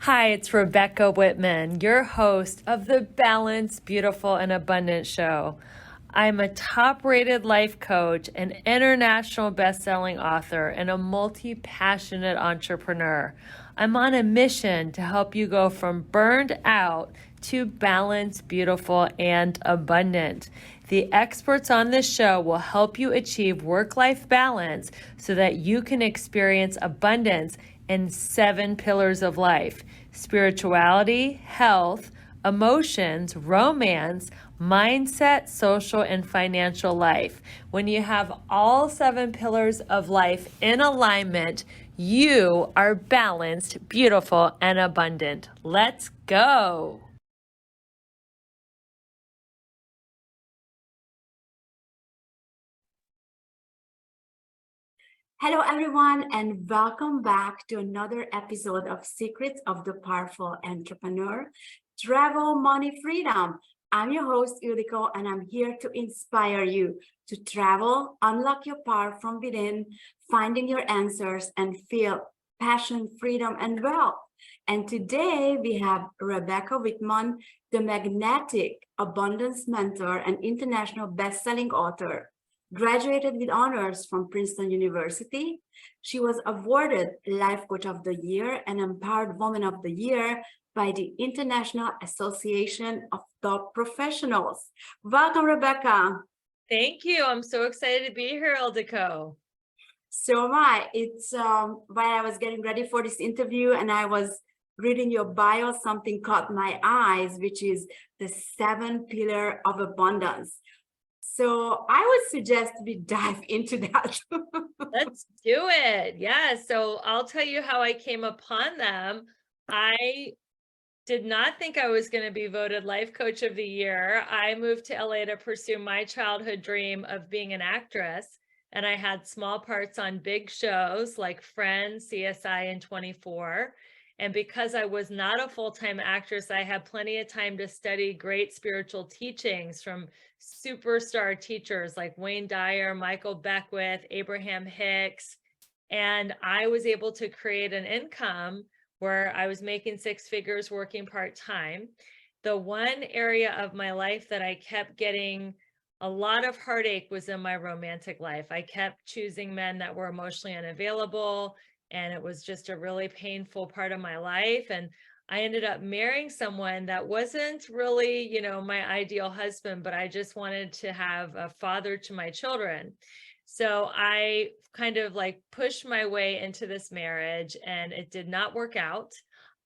Hi, it's Rebecca Whitman, your host of the Balanced, Beautiful, and Abundant Show. I'm a top rated life coach, an international best-selling author, and a multi-passionate entrepreneur. I'm on a mission to help you go from burned out to balanced, beautiful, and abundant. The experts on this show will help you achieve work-life balance so that you can experience abundance in 7 pillars of life: spirituality, health, emotions, romance, mindset, social, and financial life. When you have all 7 pillars of life in alignment, you are balanced, beautiful, and abundant. Let's go. Hello, everyone, and welcome back to another episode of Secrets of the Powerful Entrepreneur, Travel Money Freedom. I'm your host, Ildiko, and I'm here to inspire you to travel, unlock your power from within, finding your answers, and feel passion, freedom, and wealth. And today we have Rebecca Whitman, the magnetic abundance mentor and international best-selling author. Graduated with honors from Princeton University. She was awarded Life Coach of the Year and Empowered Woman of the Year by the International Association of Top Professionals. Welcome, Rebecca. Thank you. I'm so excited to be here, Ildiko. So am I. It's while I was getting ready for this interview and I was reading your bio, something caught my eyes, which is the 7 pillar of abundance. So I would suggest we dive into that. Let's do it. Yeah. So I'll tell you how I came upon them. I did not think I was going to be voted Life Coach of the Year. I moved to LA to pursue my childhood dream of being an actress. And I had small parts on big shows like Friends, CSI, and 24. And because I was not a full-time actress, I had plenty of time to study great spiritual teachings from superstar teachers like Wayne Dyer, Michael Beckwith, Abraham Hicks. And I was able to create an income where I was making 6 figures working part-time. The one area of my life that I kept getting a lot of heartache was in my romantic life. I kept choosing men that were emotionally unavailable, and it was just a really painful part of my life. And I ended up marrying someone that wasn't really, my ideal husband, but I just wanted to have a father to my children. So I kind of like pushed my way into this marriage and it did not work out.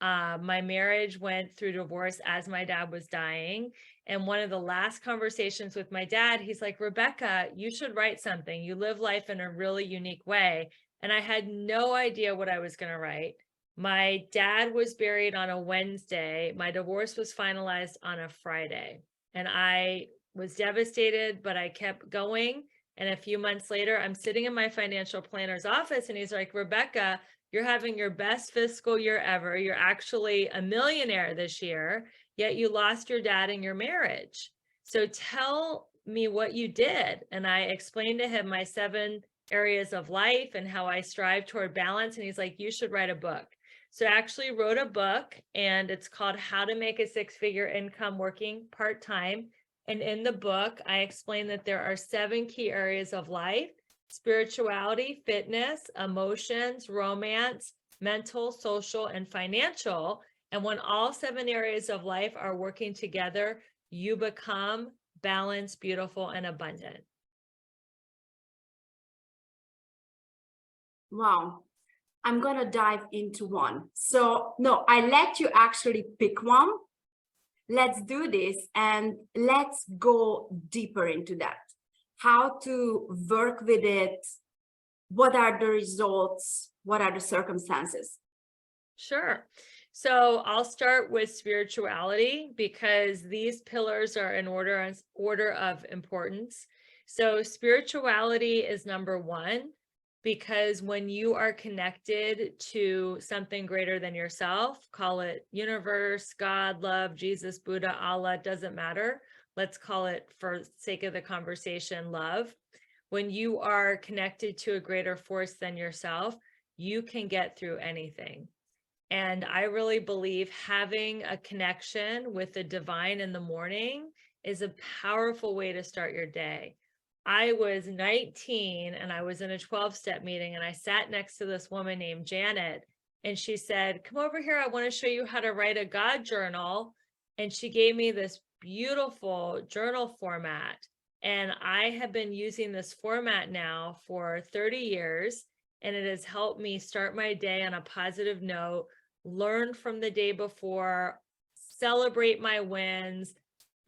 My marriage went through divorce as my dad was dying. And one of the last conversations with my dad, he's like, Rebecca, you should write something. You live life in a really unique way. And I had no idea what I was going to write. My dad was buried on a Wednesday. My divorce was finalized on a Friday. And I was devastated, but I kept going. And a few months later, I'm sitting in my financial planner's office and he's like, Rebecca, you're having your best fiscal year ever. You're actually a millionaire this year, yet you lost your dad in your marriage. So tell me what you did. And I explained to him my 7 areas of life and how I strive toward balance. And he's like, you should write a book. So I actually wrote a book and it's called How to Make a 6-Figure Income Working Part-Time. And in the book, I explain that there are 7 key areas of life: spirituality, fitness, emotions, romance, mental, social, and financial. And when all 7 areas of life are working together, you become balanced, beautiful, and abundant. Wow. I'm going to dive into one. So, no, I let you actually pick one. Let's do this and let's go deeper into that. How to work with it? What are the results? What are the circumstances? Sure. So I'll start with spirituality because these pillars are in order of importance. So spirituality is number 1 because when you are connected to something greater than yourself, call it universe, God, love, Jesus, Buddha, Allah, doesn't matter. Let's call it, for sake of the conversation, love. When you are connected to a greater force than yourself, you can get through anything. And I really believe having a connection with the divine in the morning is a powerful way to start your day. I was 19 and I was in a 12-step meeting, and I sat next to this woman named Janet, and she said, "Come over here. I want to show you how to write a God journal." And she gave me this beautiful journal format. And I have been using this format now for 30 years, and it has helped me start my day on a positive note, learn from the day before, celebrate my wins.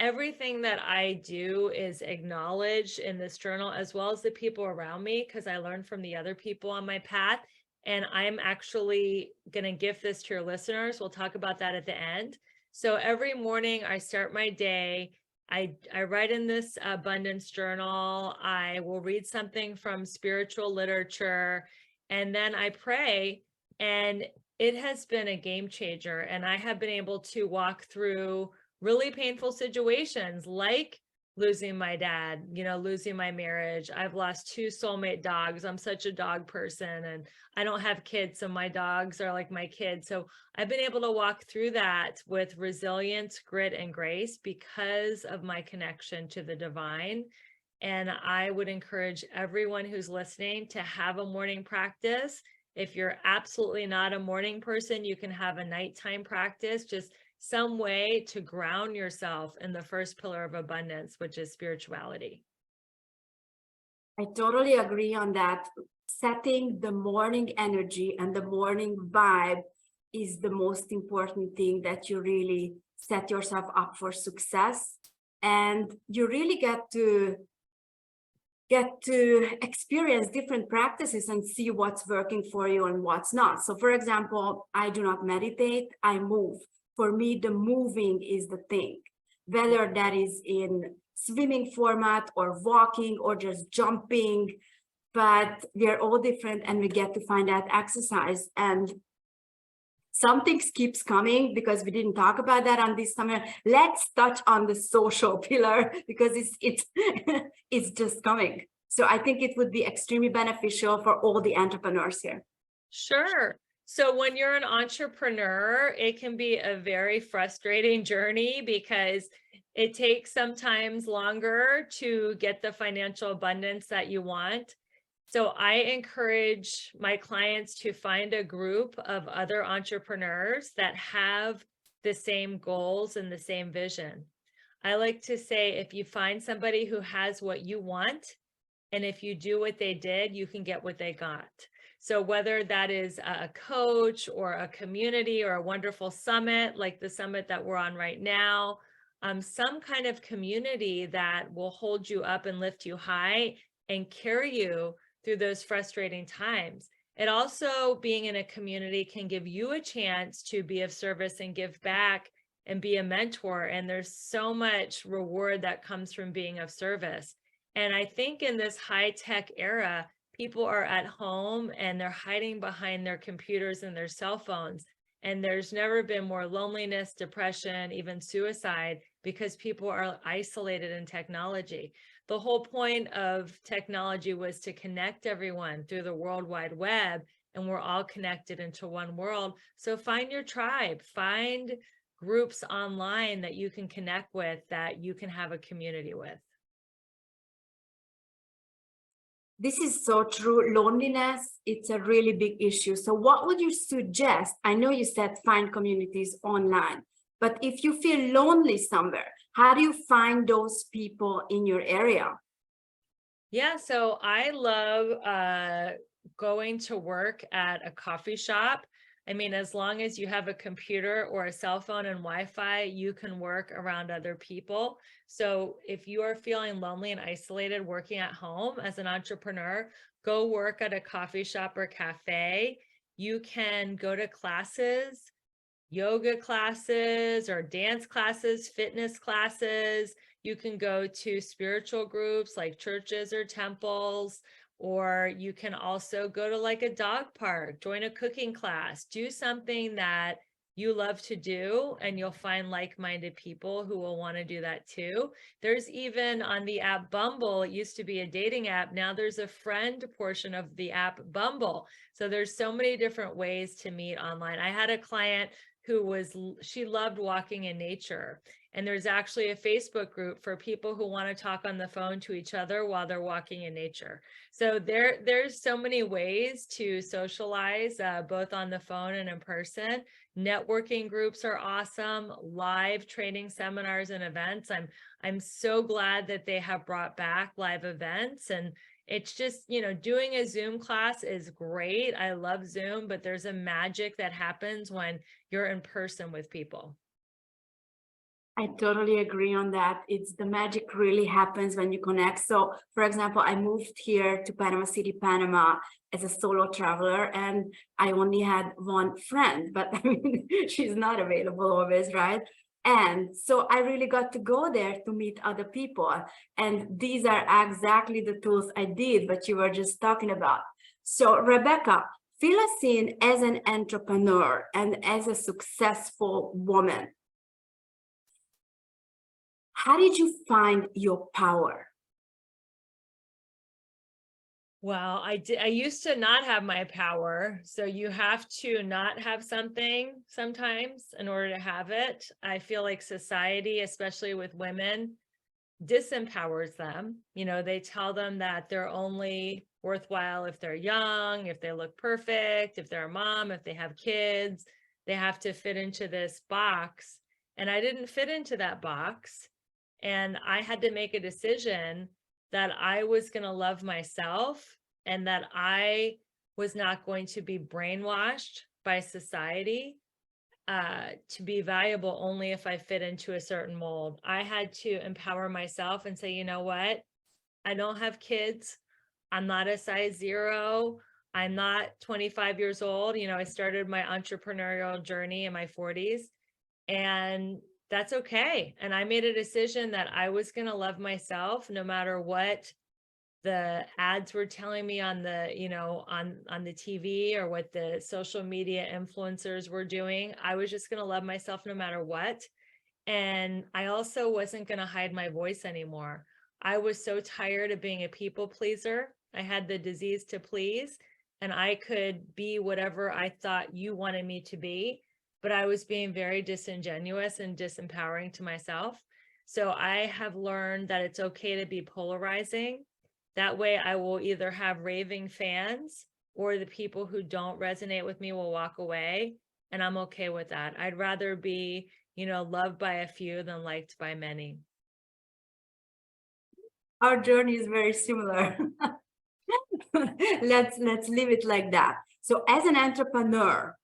Everything that I do is acknowledged in this journal, as well as the people around me, because I learned from the other people on my path. And I'm actually going to give this to your listeners. We'll talk about that at the end. So every morning I start my day. I write in this abundance journal. I will read something from spiritual literature, and then I pray. And it has been a game changer. And I have been able to walk through really painful situations, like losing my dad, losing my marriage. I've lost 2 soulmate dogs. I'm such a dog person, and I don't have kids, so my dogs are like my kids. So I've been able to walk through that with resilience, grit, and grace because of my connection to the divine. And I would encourage everyone who's listening to have a morning practice. If you're absolutely not a morning person, you can have a nighttime practice, just some way to ground yourself in the first pillar of abundance, which is spirituality. I totally agree on that. Setting the morning energy and the morning vibe is the most important thing, that you really set yourself up for success, and you really get to experience different practices and see what's working for you and what's not. So for example, I do not meditate, I move. For me, the moving is the thing, whether that is in swimming format or walking or just jumping, but we're all different and we get to find that exercise. And some things keeps coming because we didn't talk about that on this summer. Let's touch on the social pillar because it's just coming. So I think it would be extremely beneficial for all the entrepreneurs here. Sure. So when you're an entrepreneur, it can be a very frustrating journey because it takes sometimes longer to get the financial abundance that you want. So I encourage my clients to find a group of other entrepreneurs that have the same goals and the same vision. I like to say, if you find somebody who has what you want, and if you do what they did, you can get what they got. So whether that is a coach or a community or a wonderful summit, like the summit that we're on right now, some kind of community that will hold you up and lift you high and carry you through those frustrating times. It also, being in a community, can give you a chance to be of service and give back and be a mentor. And there's so much reward that comes from being of service. And I think in this high-tech era, people are at home and they're hiding behind their computers and their cell phones. And there's never been more loneliness, depression, even suicide, because people are isolated in technology. The whole point of technology was to connect everyone through the World Wide Web, and we're all connected into one world. So find your tribe, find groups online that you can connect with, that you can have a community with. This is so true. Loneliness, it's a really big issue. So what would you suggest? I know you said find communities online, but if you feel lonely somewhere, how do you find those people in your area? Yeah, so I love going to work at a coffee shop. I mean, as long as you have a computer or a cell phone and Wi-Fi, you can work around other people. So if you are feeling lonely and isolated working at home as an entrepreneur, go work at a coffee shop or cafe. You can go to classes, yoga classes or dance classes, fitness classes. You can go to spiritual groups like churches or temples, or you can also go to like a dog park, join a cooking class, do something that you love to do, and you'll find like-minded people who will want to do that too. There's even on the app Bumble, it used to be a dating app. Now there's a friend portion of the app Bumble. So there's so many different ways to meet online. I had a client who she loved walking in nature. And there's actually a Facebook group for people who want to talk on the phone to each other while they're walking in nature. So there's so many ways to socialize, both on the phone and in person. Networking groups are awesome. Live training seminars and events. I'm so glad that they have brought back live events. And it's just, doing a Zoom class is great. I love Zoom, but there's a magic that happens when you're in person with people. I totally agree on that. It's the magic really happens when you connect. So, for example, I moved here to Panama City, Panama as a solo traveler, and I only had one friend, but I mean, she's not available always, right? And so I really got to go there to meet other people. And these are exactly the tools I did, but you were just talking about. So, Rebecca, fill us in as an entrepreneur and as a successful woman. How did you find your power? Well, I used to not have my power. So you have to not have something sometimes in order to have it. I feel like society, especially with women, disempowers them. They tell them that they're only worthwhile if they're young, if they look perfect, if they're a mom, if they have kids. They have to fit into this box. And I didn't fit into that box. And I had to make a decision that I was going to love myself and that I was not going to be brainwashed by society to be valuable only if I fit into a certain mold. I had to empower myself and say, you know what? I don't have kids. I'm not a size 0. I'm not 25 years old. I started my entrepreneurial journey in my 40s, and that's okay. And I made a decision that I was going to love myself no matter what the ads were telling me on the, on the TV or what the social media influencers were doing. I was just going to love myself no matter what. And I also wasn't going to hide my voice anymore. I was so tired of being a people pleaser. I had the disease to please, and I could be whatever I thought you wanted me to be, but I was being very disingenuous and disempowering to myself. So I have learned that it's okay to be polarizing. That way I will either have raving fans, or the people who don't resonate with me will walk away. And I'm okay with that. I'd rather be, loved by a few than liked by many. Our journey is very similar. Let's leave it like that. So as an entrepreneur,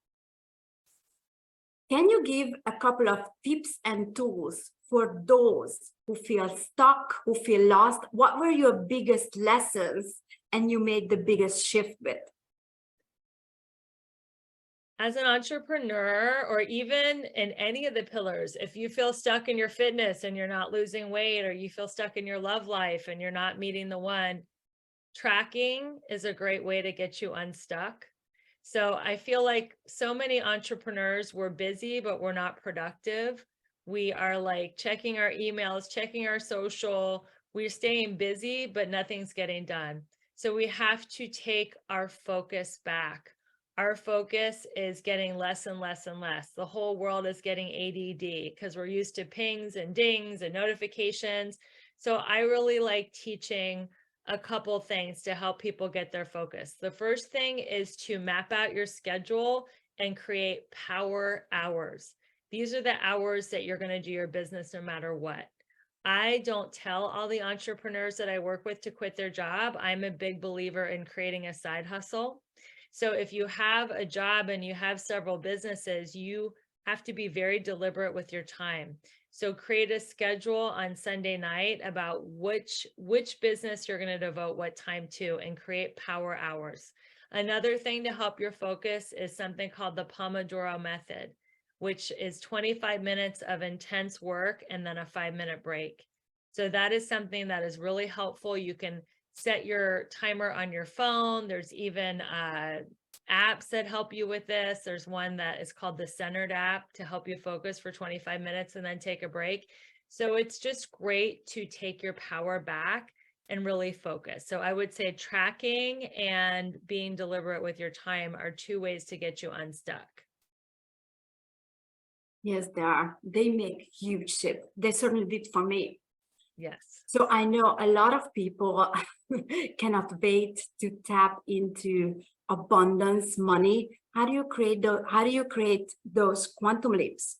can you give a couple of tips and tools for those who feel stuck, who feel lost? What were your biggest lessons and you made the biggest shift with? As an entrepreneur, or even in any of the pillars, if you feel stuck in your fitness and you're not losing weight, or you feel stuck in your love life and you're not meeting the one, tracking is a great way to get you unstuck. So I feel like so many entrepreneurs, we're busy, but we're not productive. We are like checking our emails, checking our social, we're staying busy, but nothing's getting done. So we have to take our focus back. Our focus is getting less and less and less. The whole world is getting ADD because we're used to pings and dings and notifications. So I really like teaching a couple things to help people get their focus. The first thing is to map out your schedule and create power hours. These are the hours that you're going to do your business no matter what. I don't tell all the entrepreneurs that I work with to quit their job. I'm a big believer in creating a side hustle. So if you have a job and you have several businesses, you have to be very deliberate with your time. So create a schedule on Sunday night about which business you're going to devote what time to, and create power hours. Another thing to help your focus is something called the Pomodoro method, which is 25 minutes of intense work and then a 5-minute break. So that is something that is really helpful. You can set your timer on your phone. There's even apps that help you with this. There's one that is called the Centered app to help you focus for 25 minutes and then take a break. So it's just great to take your power back and really focus. So I would say tracking and being deliberate with your time are two ways to get you unstuck. Yes, they are. They make huge shift. They certainly did for me. Yes. So I know a lot of people cannot wait to tap into abundance money. How do you create those quantum leaps?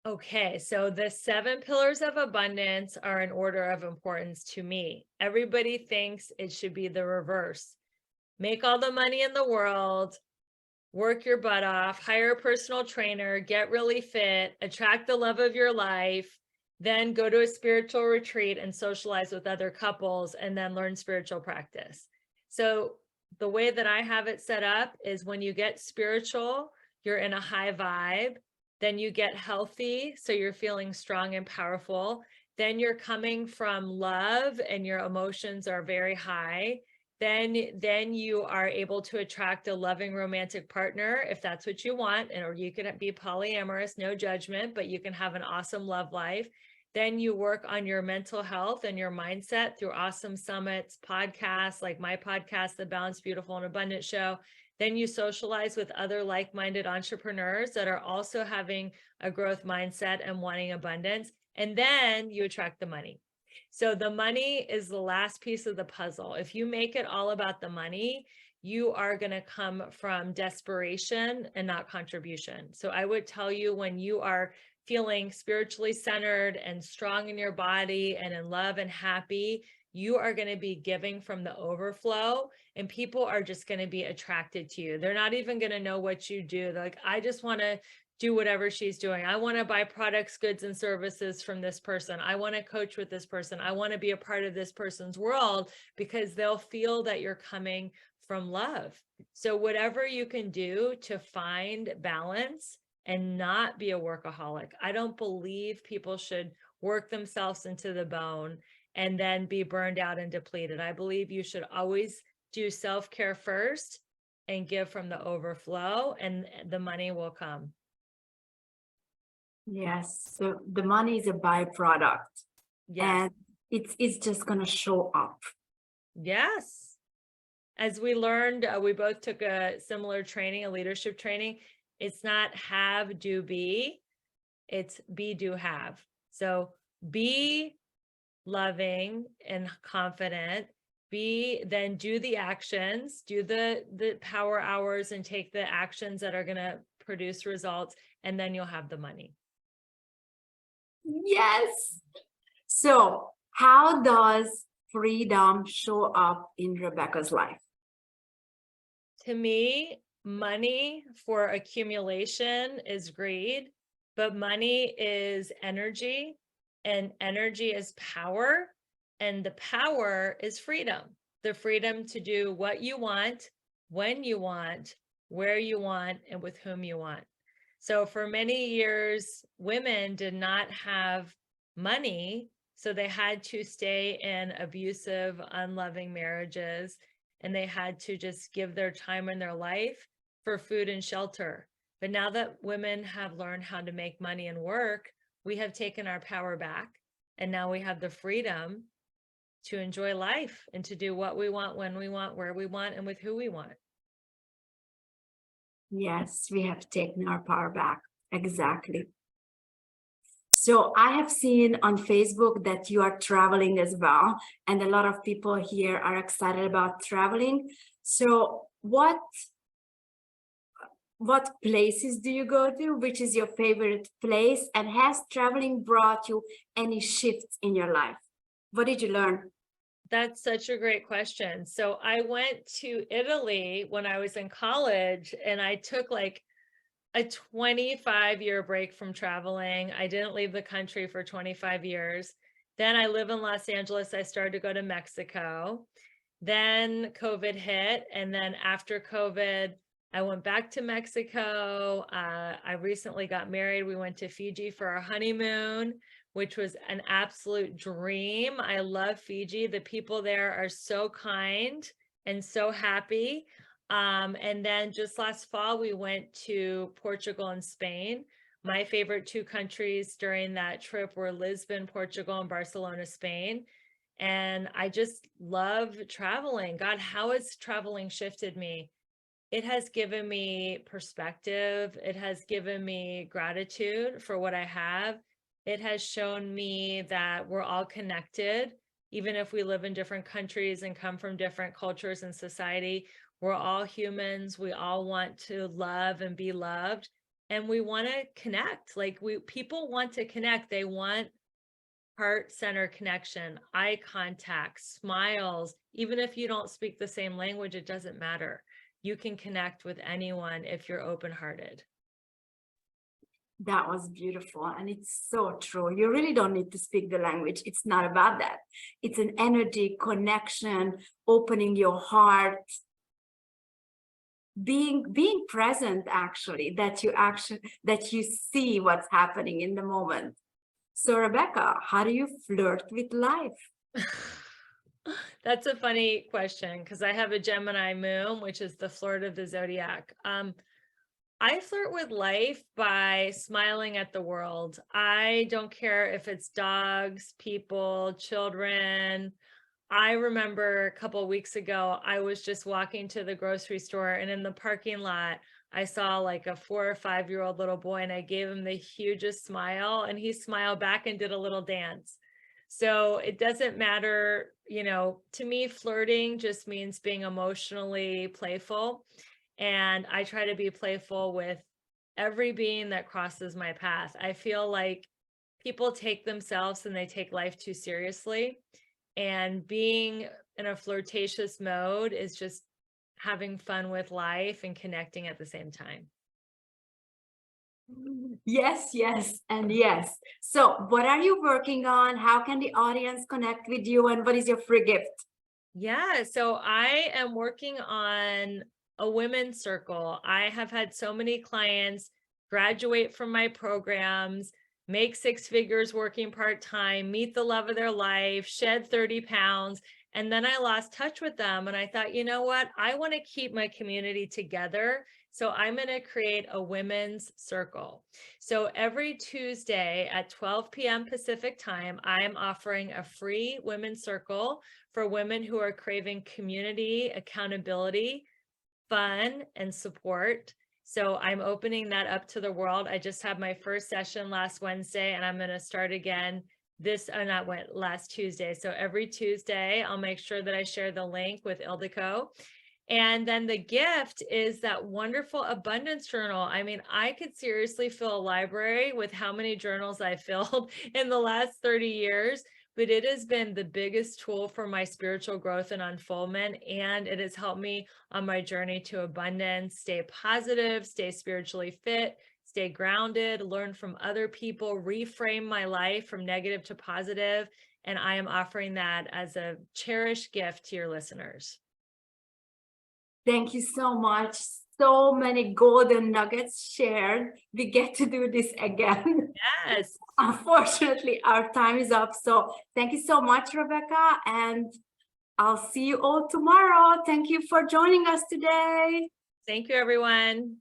Okay, so the 7 pillars of abundance are in order of importance to me. Everybody thinks it should be the reverse. Make all the money in the world, work your butt off, hire a personal trainer, get really fit, attract the love of your life, then go to a spiritual retreat and socialize with other couples, and then learn spiritual practice. So the way that I have it set up is when you get spiritual, you're in a high vibe, then you get healthy, so you're feeling strong and powerful. Then you're coming from love and your emotions are very high. Then you are able to attract a loving romantic partner if that's what you want, or you can be polyamorous, no judgment, but you can have an awesome love life. Then you work on your mental health and your mindset through awesome summits, podcasts like my podcast, The Balanced, Beautiful, and Abundant Show. Then you socialize with other like-minded entrepreneurs that are also having a growth mindset and wanting abundance. And then you attract the money. So the money is the last piece of the puzzle. If you make it all about the money, you are going to come from desperation and not contribution. So I would tell you, when you are feeling spiritually centered and strong in your body and in love and happy, you are going to be giving from the overflow, and people are just going to be attracted to you. They're not even going to know what you do. They're like, I just want to do whatever she's doing. I want to buy products, goods, and services from this person. I want to coach with this person. I want to be a part of this person's world, because they'll feel that you're coming from love. So whatever you can do to find balance and not be a workaholic. I don't believe people should work themselves into the bone and then be burned out and depleted. I believe you should always do self-care first and give from the overflow, and the money will come. Yes, so the money is a byproduct. Yes. And it's just going to show up. Yes. As we learned, we both took a similar training, a leadership training. It's not have, do, be. It's be, do, have. So be loving and confident. Then do the actions, do the power hours and take the actions that are going to produce results, and then you'll have the money. Yes. So how does freedom show up in Rebecca's life? To me, money for accumulation is greed, but money is energy, and energy is power, and the power is freedom. The freedom to do what you want, when you want, where you want, and with whom you want. So for many years, women did not have money, so they had to stay in abusive, unloving marriages, and they had to just give their time and their life for food and shelter. But now that women have learned how to make money and work, we have taken our power back, and now we have the freedom to enjoy life and to do what we want, when we want, where we want, and with who we want. Yes, we have taken our power back. Exactly. So I have seen on Facebook that you are traveling as well, and a lot of people here are excited about traveling. So what places do you go to? Which is your favorite place? And has traveling brought you any shifts in your life? What did you learn? That's such a great question. So I went to Italy when I was in college, and I took like a 25-year break from traveling. I didn't leave the country for 25 years. Then I live in Los Angeles. I started to go to Mexico. Then COVID hit. And then after COVID, I went back to Mexico. I recently got married. We went to Fiji for our honeymoon, which was an absolute dream. I love Fiji. The people there are so kind and so happy. And then just last fall, we went to Portugal and Spain. My favorite two countries during that trip were Lisbon, Portugal, and Barcelona, Spain. And I just love traveling. God, how has traveling shifted me? It has given me perspective. It has given me gratitude for what I have. It has shown me that we're all connected, even if we live in different countries and come from different cultures and society. We're all humans. We all want to love and be loved, and we want to connect. Like people want to connect. They want heart-center connection, eye contact, smiles. Even if you don't speak the same language, it doesn't matter. You can connect with anyone if you're open-hearted. That was beautiful. And it's so true. You really don't need to speak the language. It's not about that. It's an energy, connection, opening your heart, being present, actually, that you see what's happening in the moment. So Rebecca, how do you flirt with life? That's a funny question because I have a Gemini moon, which is the flirt of the zodiac. I flirt with life by smiling at the world. I don't care if it's dogs, people, children. I remember a couple of weeks ago, I was just walking to the grocery store, and in the parking lot, I saw like a 4 or 5-year-old little boy, and I gave him the hugest smile, and he smiled back and did a little dance. So it doesn't matter, to me, flirting just means being emotionally playful. And I try to be playful with every being that crosses my path. I feel like people take themselves and they take life too seriously. And being in a flirtatious mode is just having fun with life and connecting at the same time. Yes, yes, and yes. So what are you working on? How can the audience connect with you? And what is your free gift? Yeah, so I am working on a women's circle. I have had so many clients graduate from my programs, make 6 figures working part-time, meet the love of their life, shed 30 pounds, and then I lost touch with them. And I thought, you know what? I want to keep my community together. So I'm going to create a women's circle. So every Tuesday at 12 p.m. Pacific time, I'm offering a free women's circle for women who are craving community, accountability, fun, and support. So I'm opening that up to the world. I just had my first session last Wednesday, and I'm going to start again last Tuesday. So every Tuesday, I'll make sure that I share the link with Ildiko. And then the gift is that wonderful abundance journal. I mean, I could seriously fill a library with how many journals I filled in the last 30 years, but it has been the biggest tool for my spiritual growth and unfoldment. And it has helped me on my journey to abundance, stay positive, stay spiritually fit, stay grounded, learn from other people, reframe my life from negative to positive. And I am offering that as a cherished gift to your listeners. Thank you so much. So many golden nuggets shared. We get to do this again. Yes. Unfortunately, our time is up. So thank you so much, Rebecca. And I'll see you all tomorrow. Thank you for joining us today. Thank you, everyone.